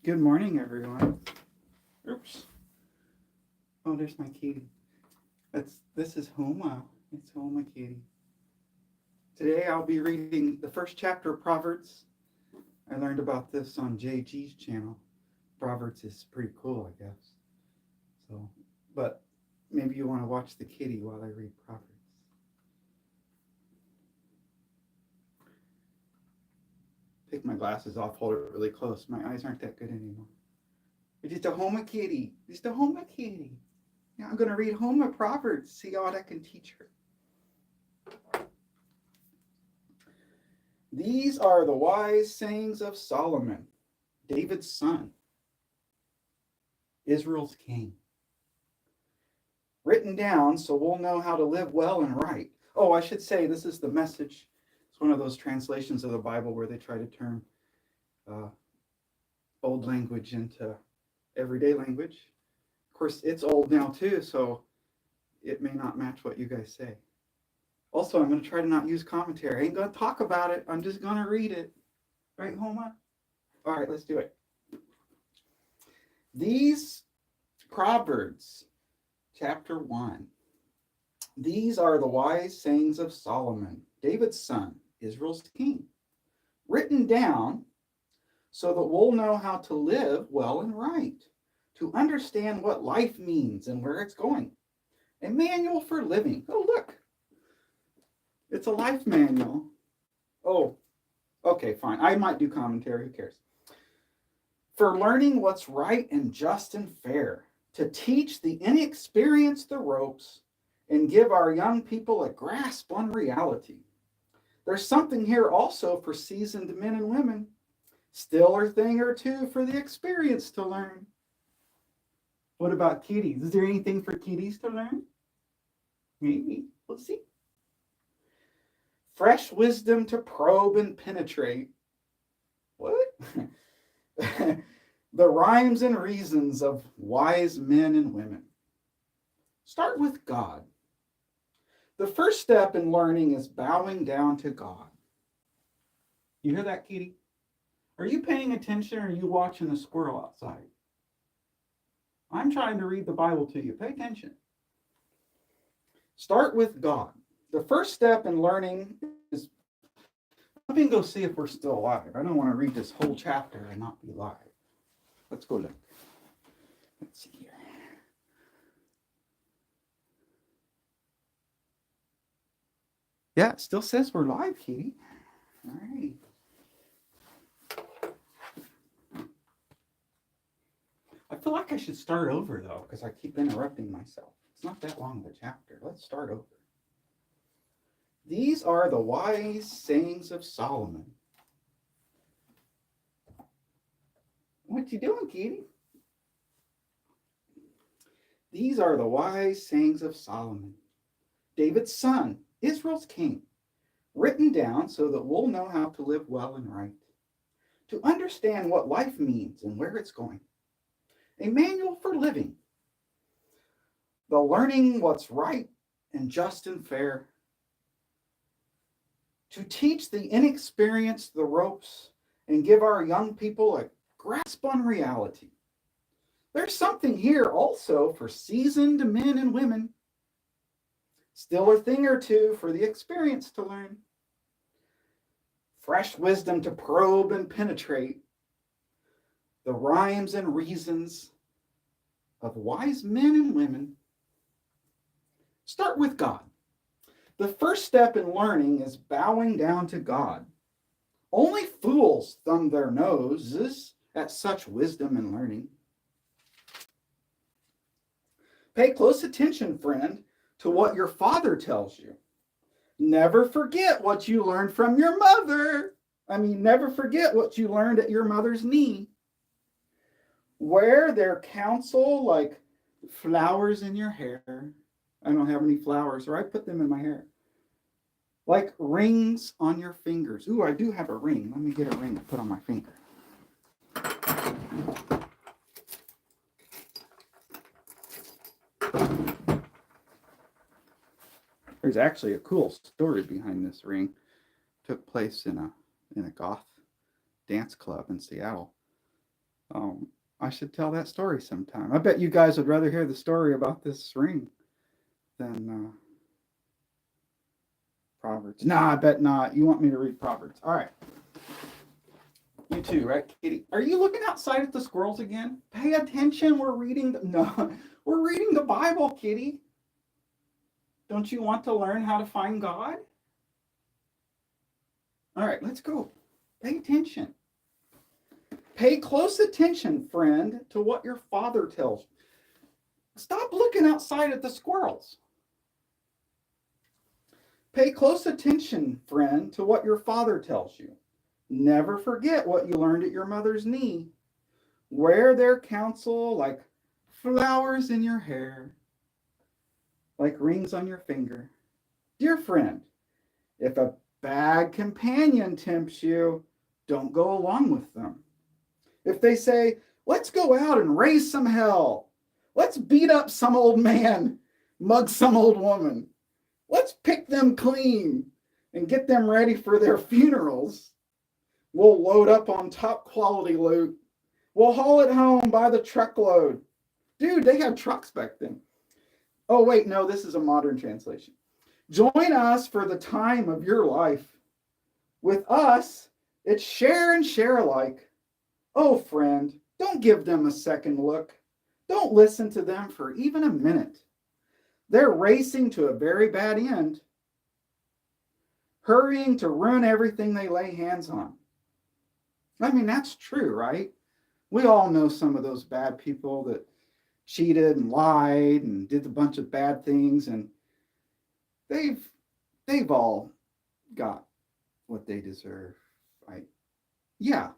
Good morning, everyone. Oops. Oh, there's my kitty. This is Homa. It's Homa kitty. Today I'll be reading the first chapter of Proverts. I learned about this on JG's channel. Proverts is pretty cool, I guess. But maybe you want to watch the kitty while I read Proverbs. Take my glasses off, hold it really close. My eyes aren't that good anymore. It's just a Homa kitty. Just a Homa kitty. Now I'm going to read Homa Proverbs, see what I can teach her. These are the wise sayings of Solomon, David's son, Israel's king. Written down so we'll know how to live well and right. Oh, I should say this is the Message. It's one of those translations of the Bible where they try to turn old language into everyday language. Of course, it's old now too, so it may not match what you guys say. Also, I'm going to try to not use commentary. I ain't going to talk about it. I'm just going to read it. Right, Homa? All right, let's do it. These Proverbs, chapter 1. These are the wise sayings of Solomon, David's son, Israel's king, written down so that we'll know how to live well and right, to understand what life means and where it's going. A manual for living. Oh, look. It's a life manual. Oh, okay, fine. I might do commentary. Who cares? For learning what's right and just and fair, to teach the inexperienced the ropes and give our young people a grasp on reality. There's something here also for seasoned men and women. Still a thing or two for the experienced to learn. What about kitties? Is there anything for kitties to learn? Maybe. We'll see. Fresh wisdom to probe and penetrate. What? The rhymes and reasons of wise men and women. Start with God. The first step in learning is bowing down to God. You hear that, kitty? Are you paying attention or are you watching the squirrel outside? I'm trying to read the Bible to you. Pay attention. Start with God. The first step in learning is, let me go see if we're still live. I don't want to read this whole chapter and not be live. Let's go look. Let's see here. Yeah, it still says we're live, kitty. All right. I feel like I should start over, though, because I keep interrupting myself. It's not that long of a chapter. Let's start over. These are the wise sayings of Solomon. What you doing, kitty? These are the wise sayings of Solomon, David's son, Israel's king, written down so that we'll know how to live well and right, to understand what life means and where it's going. A manual for living. The learning what's right and just and fair. To teach the inexperienced the ropes and give our young people a grasp on reality. There's something here also for seasoned men and women. Still a thing or two for the experienced to learn. Fresh wisdom to probe and penetrate. The rhymes and reasons of wise men and women. Start with God. The first step in learning is bowing down to God. Only fools thumb their noses at such wisdom and learning. Pay close attention, friend, to what your father tells you. Never forget what you learned from your mother. Never forget what you learned at your mother's knee. Wear their counsel like flowers in your hair. I don't have any flowers, or I put them in my hair. Like rings on your fingers. Ooh, I do have a ring. Let me get a ring to put on my finger. There's actually a cool story behind this ring. It took place in a goth dance club in Seattle. I should tell that story sometime. I bet you guys would rather hear the story about this ring than Proverbs. Nah, I bet not. You want me to read Proverbs. All right. You too, right, Kitty? Are you looking outside at the squirrels again? Pay attention. We're reading we're reading the Bible, Kitty. Don't you want to learn how to find God? All right, let's go. Pay attention. Pay close attention, friend, to what your father tells you. Stop looking outside at the squirrels. Pay close attention, friend, to what your father tells you. Never forget what you learned at your mother's knee. Wear their counsel like flowers in your hair, like rings on your finger. Dear friend, if a bad companion tempts you, don't go along with them. If they say, let's go out and raise some hell, let's beat up some old man, mug some old woman, let's pick them clean and get them ready for their funerals. We'll load up on top quality loot. We'll haul it home by the truckload. Dude, they had trucks back then. Oh, wait, no, this is a modern translation. Join us for the time of your life. With us, it's share and share alike. Oh, friend, don't give them a second look. Don't listen to them for even a minute. They're racing to a very bad end, hurrying to ruin everything they lay hands on. I mean, that's true, right? We all know some of those bad people that cheated and lied and did a bunch of bad things, and they've all got what they deserve, right? Yeah,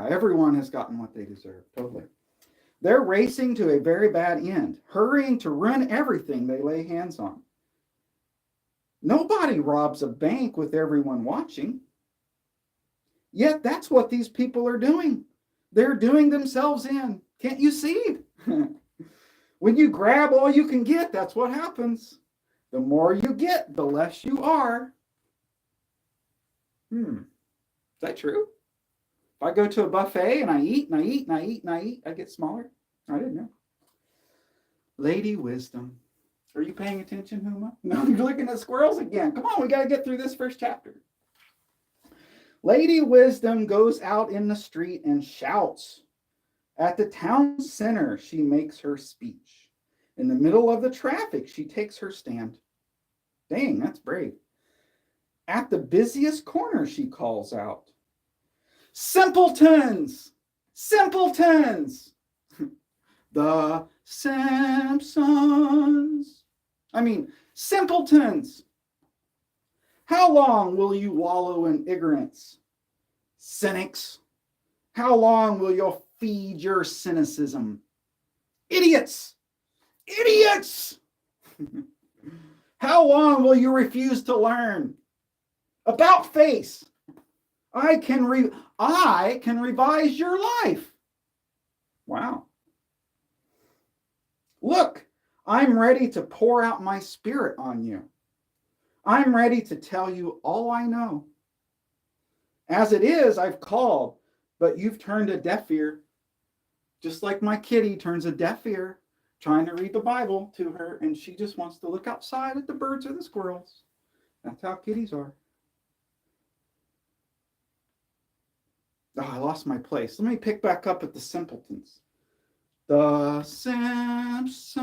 everyone has gotten what they deserve, totally. They're racing to a very bad end, hurrying to ruin everything they lay hands on. Nobody robs a bank with everyone watching. Yet that's what these people are doing. They're doing themselves in. Can't you see? When you grab all you can get, that's what happens. The more you get, the less you are. Is that true? If I go to a buffet and I eat and I eat and I eat and I eat, I get smaller? I didn't know. Lady Wisdom. Are you paying attention, Huma? No, you're looking at squirrels again. Come on, we got to get through this first chapter. Lady Wisdom goes out in the street and shouts. At the town center, she makes her speech. In the middle of the traffic, she takes her stand. Dang, that's brave. At the busiest corner, she calls out, simpletons! Simpletons! The Simpsons. Simpletons! How long will you wallow in ignorance? Cynics! How long will you feed your cynicism? Idiots! Idiots! How long will you refuse to learn? About face! I can revise your life. Wow. Look, I'm ready to pour out my spirit on you. I'm ready to tell you all I know. As it is, I've called, but you've turned a deaf ear. Just like my kitty turns a deaf ear trying to read the Bible to her, and she just wants to look outside at the birds or the squirrels. That's how kitties are. Oh, I lost my place. Let me pick back up at the simpletons. The Simpsons.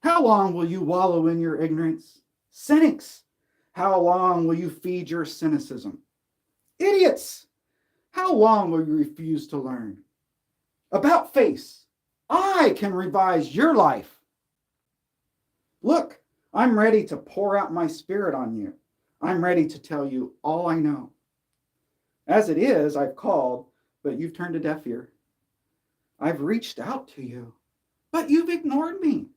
How long will you wallow in your ignorance? Cynics. How long will you feed your cynicism? Idiots. How long will you refuse to learn? About face. I can revise your life. Look, I'm ready to pour out my spirit on you. I'm ready to tell you all I know. As it is, I've called, but you've turned a deaf ear. I've reached out to you, but you've ignored me.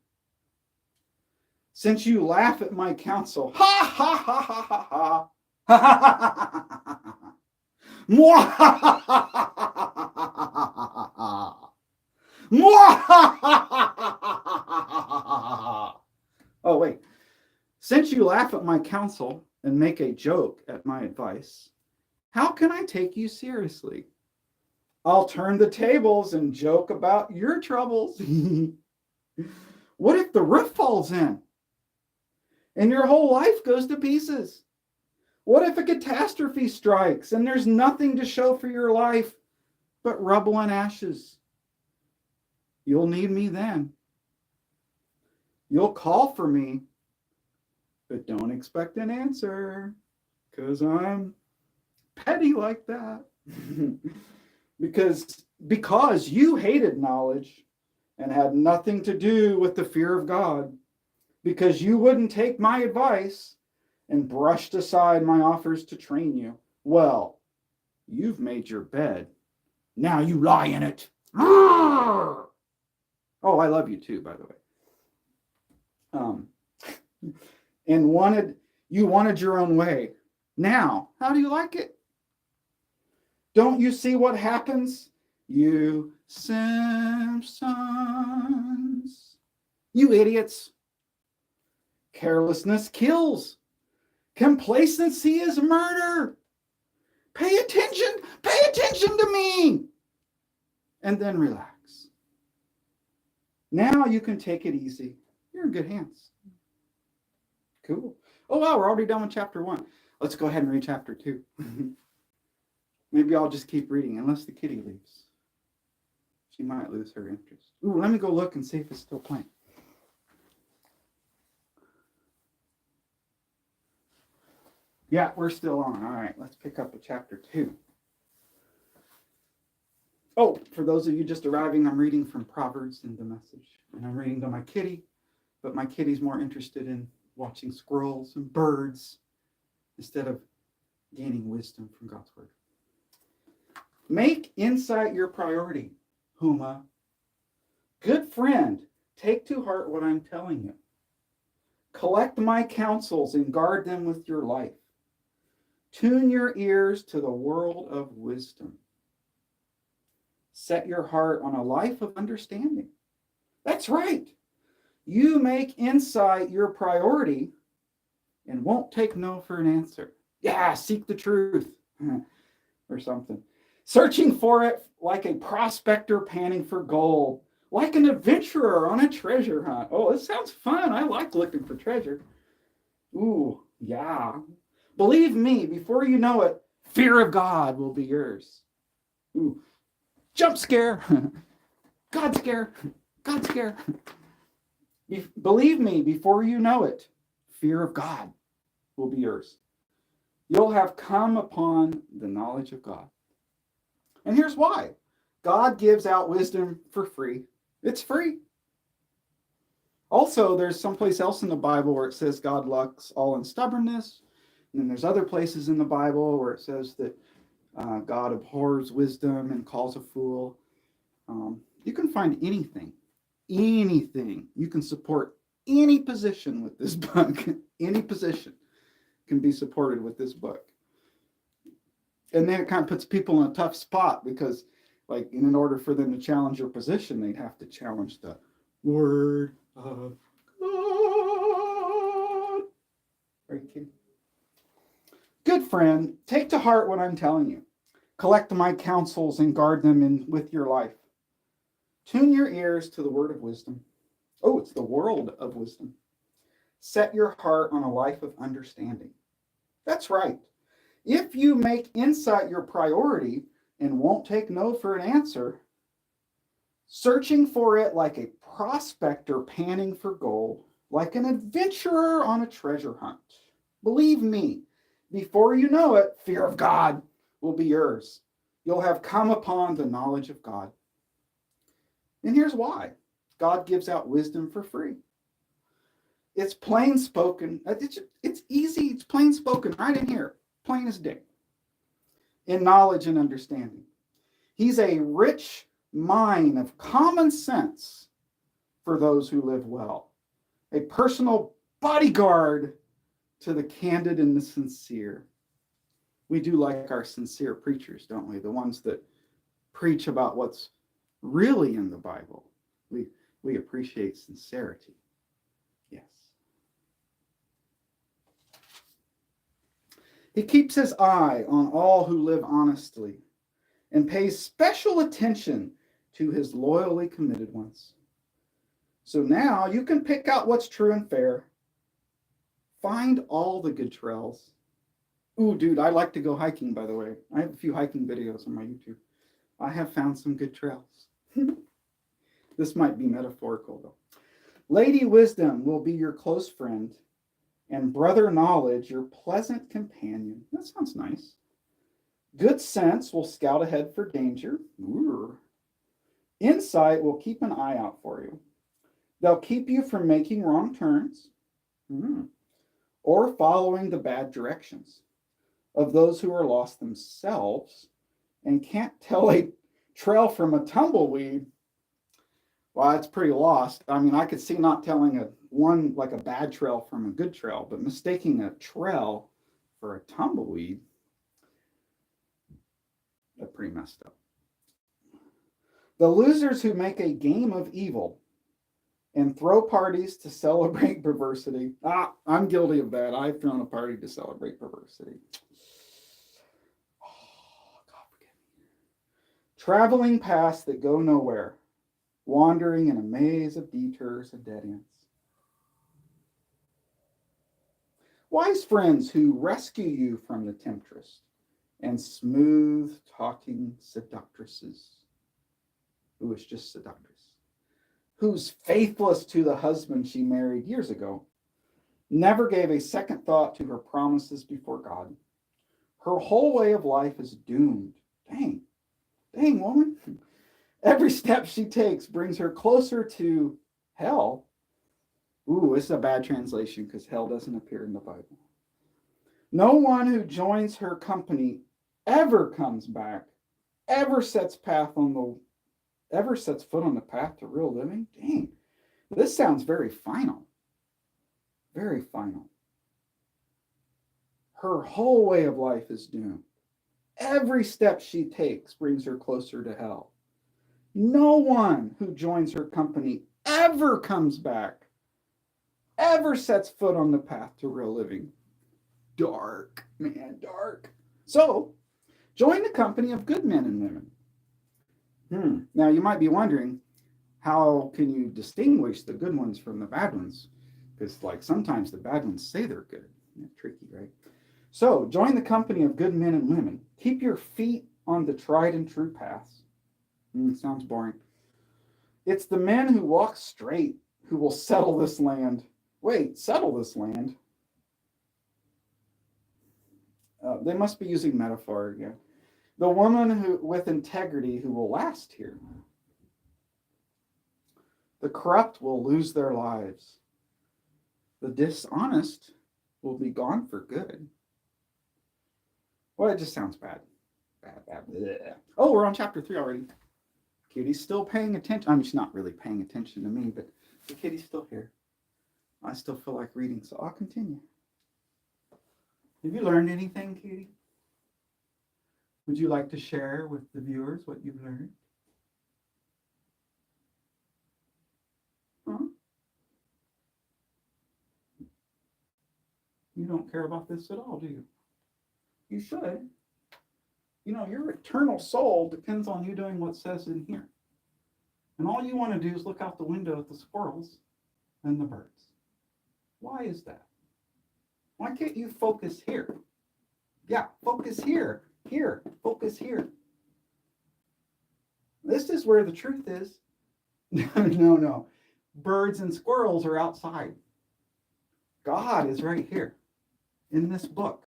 Since you laugh at my counsel, ha ha ha ha ha ha, ha ha ha ha ha ha, mwah ha ha ha ha ha ha, mwah ha ha ha ha. Oh wait, since you laugh at my counsel and make a joke at my advice, how can I take you seriously? I'll turn the tables and joke about your troubles. What if the roof falls in and your whole life goes to pieces? What if a catastrophe strikes and there's nothing to show for your life but rubble and ashes? You'll need me then. You'll call for me, but don't expect an answer, because I'm petty like that. because you hated knowledge and had nothing to do with the fear of God, because you wouldn't take my advice and brushed aside my offers to train you. Well, you've made your bed. Now you lie in it. Oh, I love you too, by the way. And you wanted your own way. Now, how do you like it? Don't you see what happens? You Simpsons. You idiots. Carelessness kills. Complacency is murder. Pay attention to me. And then relax. Now you can take it easy. You're in good hands. Cool. Oh, wow, we're already done with chapter 1. Let's go ahead and read chapter 2. Maybe I'll just keep reading, unless the kitty leaves. She might lose her interest. Ooh, let me go look and see if it's still playing. Yeah, we're still on. All right, let's pick up with chapter 2. Oh, for those of you just arriving, I'm reading from Proverts in the Message. And I'm reading to my kitty, but my kitty's more interested in watching squirrels and birds instead of gaining wisdom from God's word. Make insight your priority, Huma. Good friend, take to heart what I'm telling you. Collect my counsels and guard them with your life. Tune your ears to the world of wisdom. Set your heart on a life of understanding. That's right. You make insight your priority and won't take no for an answer. Yeah, seek the truth or something. Searching for it like a prospector panning for gold, like an adventurer on a treasure hunt. Oh, it sounds fun. I like looking for treasure. Ooh, yeah. Believe me, before you know it, fear of God will be yours. Ooh, jump scare. God scare. God scare. Believe me, before you know it, fear of God will be yours. You'll have come upon the knowledge of God. And here's why. God gives out wisdom for free. It's free. Also, there's someplace else in the Bible where it says God looks all in stubbornness. And then there's other places in the Bible where it says that God abhors wisdom and calls a fool. You can find anything. You can support any position with this book. Any position can be supported with this book. And then it kind of puts people in a tough spot because, like, in order for them to challenge your position, they'd have to challenge the word of God. Are you kidding? Good friend, take to heart what I'm telling you. Collect my counsels and guard them with your life. Tune your ears to the word of wisdom. Oh, it's the world of wisdom. Set your heart on a life of understanding. That's right. If you make insight your priority and won't take no for an answer, searching for it like a prospector panning for gold, like an adventurer on a treasure hunt. Believe me, before you know it, fear of God will be yours. You'll have come upon the knowledge of God. And here's why. God gives out wisdom for free. It's plain spoken. It's easy. It's plain spoken right in here. Plain as day. In knowledge and understanding. He's a rich mine of common sense for those who live well. A personal bodyguard to the candid and the sincere. We do like our sincere preachers, don't we? The ones that preach about what's really in the Bible. We appreciate sincerity. Yes. He keeps his eye on all who live honestly and pays special attention to his loyally committed ones. So now you can pick out what's true and fair. Find all the good trails. Ooh, dude, I like to go hiking, by the way. I have a few hiking videos on my YouTube. I have found some good trails. This might be metaphorical, though. Lady Wisdom will be your close friend, and Brother Knowledge your pleasant companion. That sounds nice. Good sense will scout ahead for danger. Ooh. Insight will keep an eye out for you. They'll keep you from making wrong turns or following the bad directions of those who are lost themselves and can't tell a trail from a tumbleweed. Well, it's pretty lost. I mean, I could see not telling a bad trail from a good trail, but mistaking a trail for a tumbleweed, that's pretty messed up. The losers who make a game of evil and throw parties to celebrate perversity. I'm guilty of that. I've thrown a party to celebrate perversity. Oh, God forgive me. Traveling paths that go nowhere, wandering in a maze of detours and dead ends. Wise friends who rescue you from the temptress and smooth-talking seductresses. Who is just seductress. Who's faithless to the husband she married years ago, never gave a second thought to her promises before God. Her whole way of life is doomed. Dang, woman. Every step she takes brings her closer to hell. Ooh, it's a bad translation because hell doesn't appear in the Bible. No one who joins her company ever comes back, ever sets foot on the path to real living. Dang, this sounds very final. Very final. Her whole way of life is doomed. Every step she takes brings her closer to hell. No one who joins her company ever comes back, ever sets foot on the path to real living. Dark, man, dark. So, join the company of good men and women. Now, you might be wondering, how can you distinguish the good ones from the bad ones? Because, sometimes the bad ones say they're good. Tricky, right? So, join the company of good men and women. Keep your feet on the tried and true paths. Sounds boring. It's the men who walk straight who will settle this land. Wait, settle this land? They must be using metaphor again. The woman with integrity who will last here. The corrupt will lose their lives. The dishonest will be gone for good. Well, it just sounds bad. Bad. Bleh. Oh, we're on chapter 3 already. Kitty's still paying attention. I mean, she's not really paying attention to me, but the kitty's still here. I still feel like reading, so I'll continue. Have you learned anything, Kitty? Would you like to share with the viewers what you've learned? Huh? You don't care about this at all, do you? You should. Your eternal soul depends on you doing what says in here. And all you want to do is look out the window at the squirrels and the birds. Why is that? Why can't you focus here? Yeah, focus here. Here, focus here. This is where the truth is. No. Birds and squirrels are outside. God is right here in this book.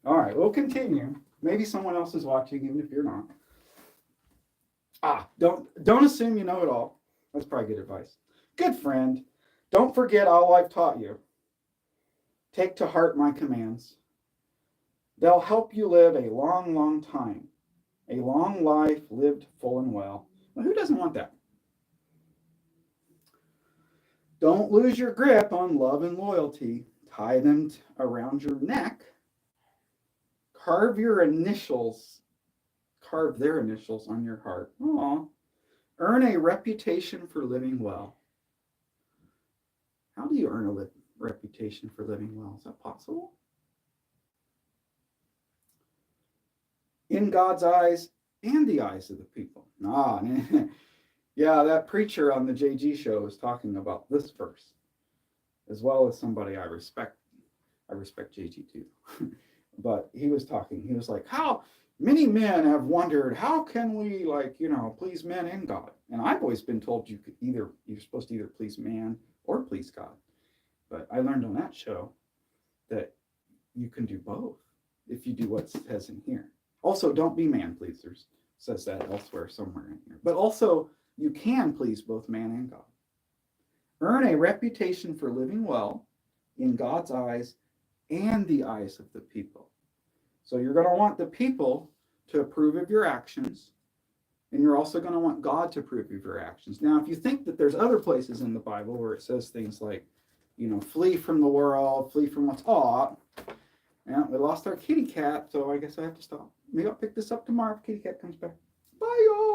All right, we'll continue. Maybe someone else is watching, even if you're not. Don't assume you know it all. That's probably good advice. Good friend, don't forget all I've taught you. Take to heart my commands. They'll help you live a long, long time. A long life lived full and well. Well, who doesn't want that? Don't lose your grip on love and loyalty. Tie them around your neck. Carve their initials on your heart. Aww. Earn a reputation for living well. How do you earn a reputation for living well? Is that possible? in God's eyes and the eyes of the people. Yeah, that preacher on the JG show was talking about this verse, as well as somebody I respect. I respect JG too. But he was like, how many men have wondered, how can we, like, please men and God? And I've always been told you're supposed to either please man or please God. But I learned on that show that you can do both if you do what it says in here. Also, don't be man pleasers. It says that elsewhere somewhere in here. But also, you can please both man and God. Earn a reputation for living well in God's eyes and the eyes of the people. So you're going to want the people to approve of your actions, and you're also going to want God to approve of your actions. Now, if you think that there's other places in the Bible where it says things like, flee from the world, flee from what's odd. Yeah, we lost our kitty cat, so I guess I have to stop. Maybe I'll pick this up tomorrow if kitty cat comes back. Bye, y'all.